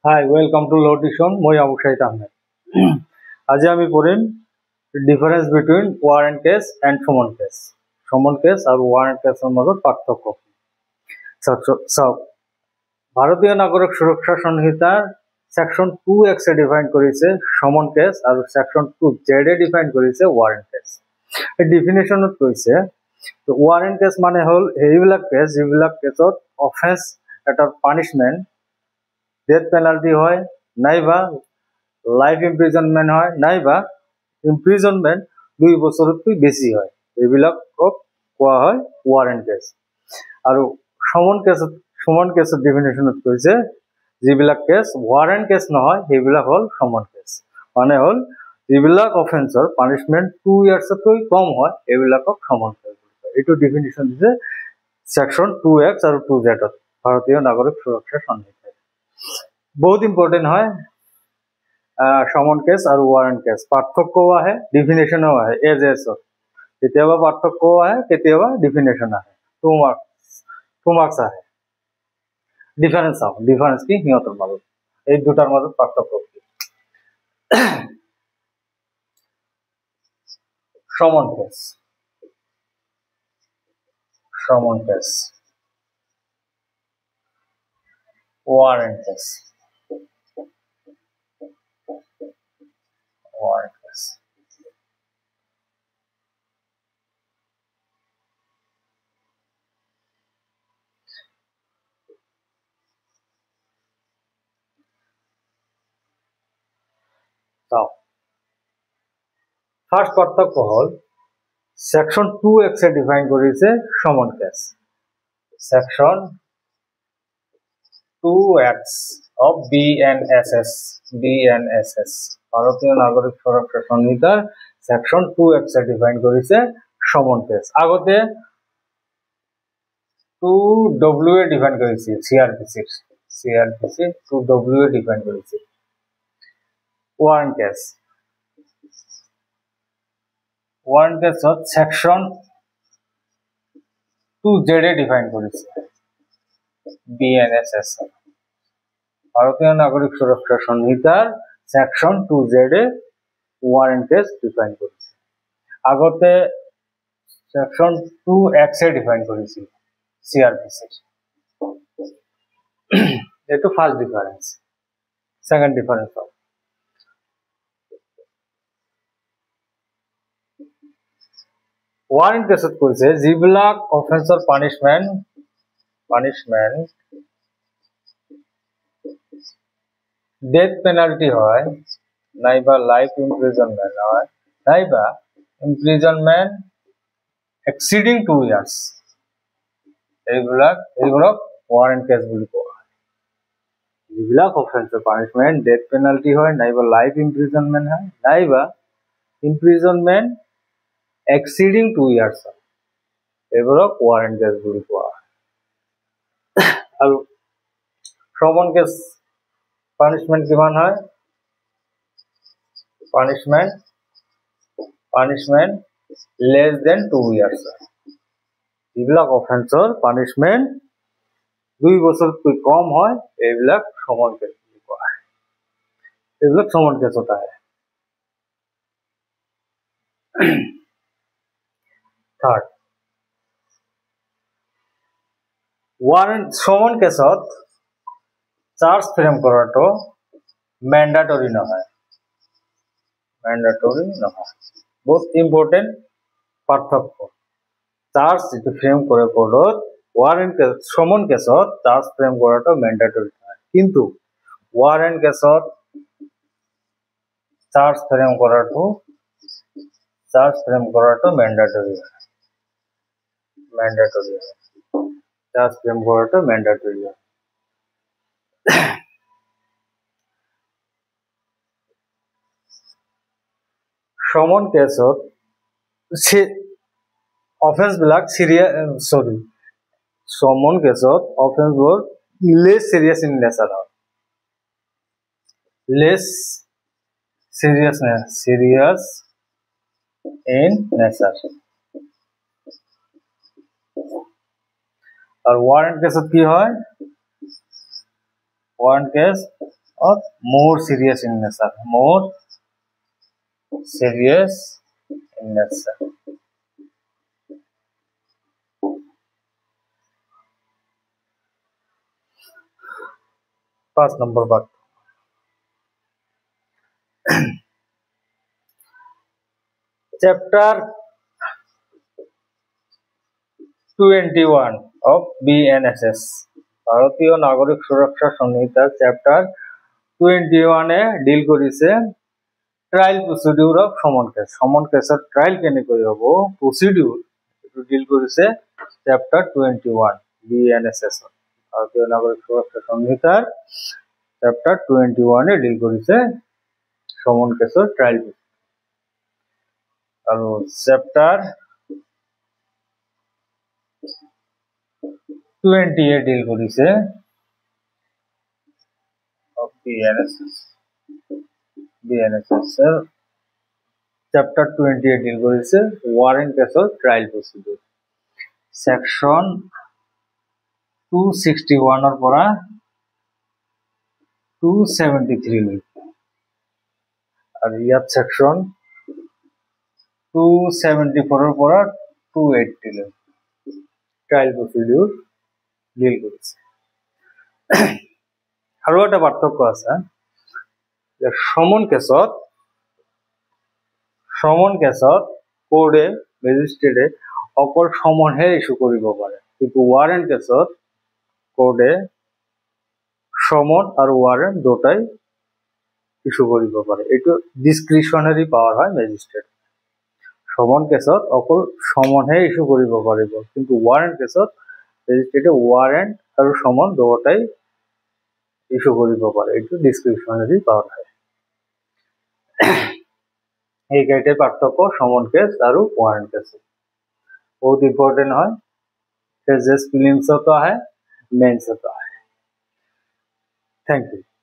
Hi, welcome to Law Tuition. মই আবু শাহিদ আহমেদ। আজি আমি পড়িম difference between warrant case and summon case. Summon case আর ওয়ারেন্ট কেসের মধ্যে পার্থক্য। ভারতীয় নাগরিক সুরক্ষা সংহিতার সেকশন 2X এ ডিফাইন করেছে সমন কেস আর সেকশন 2Z এ ডিফাইন করেছে ওয়ারেন্ট কেস। এই ডেফিনেশনত কৈছে ওয়ারেন্ট কেস মানে হল এইবিলাক কেস যিবিলাক কেসত অফেন্স এটাৰ পানিশমেন্ট ডেথ পেনাল্টি হয় নাইবা লাইফ ইমপ্রিজনমেন্ট হয় নাইবা ইমপ্রিজনমেন্ট 2 বছৰতকৈ বেছি হয় এইবিলাকক কোৱা হয় ওয়ারেন্ট কেস। আৰু সমন কেসৰ ডেফিনেশনত কৈছে যিবিলাক কেস ওয়ারেন্ট কেস নহয় সেইবিলাক হল সমন কেস। মানে হল যিবিলাক অফেন্সৰ পানিশমেন্ট 2 ইয়াৰ্ছতকৈ কম হয় এইবিলাকক সমন কেস বুলি কয়। এইটো ডেফিনেশন দিছে সেকশন 2X আৰু 2Z ভারতীয় নাগরিক সুরক্ষা সংহিতা। বহুত ইম্পর্টেন্ট হয় সমন কেস আর ওয়ারেন্ট কেস। পার্থক্যও আহে ডিফিনেশনও আহে এজ কেতিয়াবা পার্থক্যও আহে কেতিয়াবা ডিফিনেশন আহে। টু মার্কস আহে। ডিফারেন্স চাও ডিফারেন্স কি সিহঁতৰ মাজত এই দুটাৰ মাজত পার্থক্য কি। সমন কেস ওয়ারেন্ট কেস চাও। ফার্স্ট পার্থক্য হল সেকশন 2X এ ডিফাইন করেছে সমন case. Section 2X of BNSS ভারতীয় নাগরিক সুরক্ষা সংহিতার সেকশন 2X এ ডিফাইন করেছে সমন কেস। আগতে 2W এ ডিফাইন করেছে CRPC 2W এ ডিফাইন করেছে। ওয়ারেন্ট কেসত সেকশন 2Z এ ডিফাইন করেছে BNSS ভারতীয় নাগরিক সুরক্ষা সংহিতার সেকশন 2Z এ ওয়ারেন্ট কেস ডিফাইন করেছে। আগতে সেকশন 2X এ ডিফাইন করেছে CRPC। এটো first difference. Second difference warrant কেসত কৈছে যিবিলাক অফেন্সৰ পানিশমেন্ট ডেথ পেনাল্টি হয় নাইবা লাইফ ইমপ্রিজনমেন্ট হয় নাইবা ইমপ্রিজনমেন্ট এক্সিডিং 2 ইয়ার্স এইবোৰক ওয়ারেন্ট কেস বুলি কোৱা হয়। যিবিলাক অফেন্সৰ পানিশমেন্ট ডেথ পেনাল্টি হয় নাইবা লাইফ ইমপ্রিজনমেন্ট হয় নাইবা ইমপ্রিজনমেন্ট এক্সিডিং 2 ইয়ার্স হয় এইবোৰক ওয়ারেন্ট কেস বুলি কোৱা হয়। আৰু সমন কেস পানিশমেন্ট কিমান হয় পানিশমেন্ট লেস দেন 2 ইয়ার্স হয়। যিবিলাক অফেন্সৰ পানিশমেন্ট 2 বছৰতকৈ কম হয় এইবিলাক সমন কেস বুলি কোৱা হয়। এইবিলাক সমন কেসত আহে। থার্ড সমন কেসত চার্জ ফ্রেম কৰাটো ম্যান্ডেটরি নহয়। বহুত ইম্পর্টেন্ট পার্থক্য। চার্জ যেটো ফ্রেম কৰে কোর্টত ওয়ারেন্ট কেস সমন কেসত চার্জ ফ্রেম কৰাটো ম্যান্ডেটরি নহয়, কিন্তু ওয়ারেন্ট কেসত চার্জ ফ্রেম কৰাটো ম্যান্ডেটরি হয়। চার্জ ফ্রেম কৰাটো ম্যান্ডেটরি হয়। সমন কেসত সমন কেসত অফেন্সবোৰ লেস সিরিয়াস ইন নেচার হয়। Less serious in nature. আর ওয়ারেন্ট কেসত কি হয় warrant case or more serious in nature, more serious in nature. First number back. Chapter 21 of BNSS ভারতীয় নাগরিক সুরক্ষা সংহিতার চ্যাপ্টার 21 এ ডিল করিছে ট্রায়াল প্রসিডিউর অফ সমন কেসৰ ট্রায়াল কেনেকৈ হ'ব প্ৰসিডিউর এটো ডিল করিছে চ্যাপ্টার 21 BNSS ভারতীয় নাগরিক সুরক্ষা সংহিতার চ্যাপ্টার 21 এ ডিল করিছে সমন কেসৰ ট্রায়াল আৰু চ্যাপ্টার 20 এ ডিল করিছে of BNSS chapter 20 এ ডিল করিছে ওয়ারেন্ট কেসৰ ট্রায়াল প্রসিডিউর সেকশন 261 এর পৰা 273 লৈ আর ইয়াত সেকশন 274 এর পৰা 280 লৈ ট্রায়াল প্রসিডিউর ডিল করিছে আৰু এটা পাৰ্থক্য আছে যে সমন কেছত কোৰ্টে মেজিষ্ট্ৰেটে অকল সমনহে ইস্যু কৰিব পাৰে কিন্তু ওয়ারেন্ট কেছত কোৰ্টে সমন আৰু ওয়ারেন্ট দুটাই ইস্যু কৰিব পাৰে এটো ডিসক্রিশনারি পাৱাৰ হয় মেজিষ্ট্ৰেট সমন কেছত অকল সমনহে ইস্যু কৰিব পাৰিব কিন্তু ওয়ারেন্ট কেছত মেজিষ্ট্ৰেটে ওয়ারেন্ট আৰু সমন দুটাই ইস্যু কৰিব পাৰে এটো ডিসক্রিশনারি পাৱাৰ হয় এই কেইটা পাৰ্থক্য সমন কেস আৰু ওয়ারেন্ট কেস বহুত ইম্পর্টেন্ট হয় ফেজেস ফিলিংস তো আহে মেইনস তো আহে থ্যাংক ইউ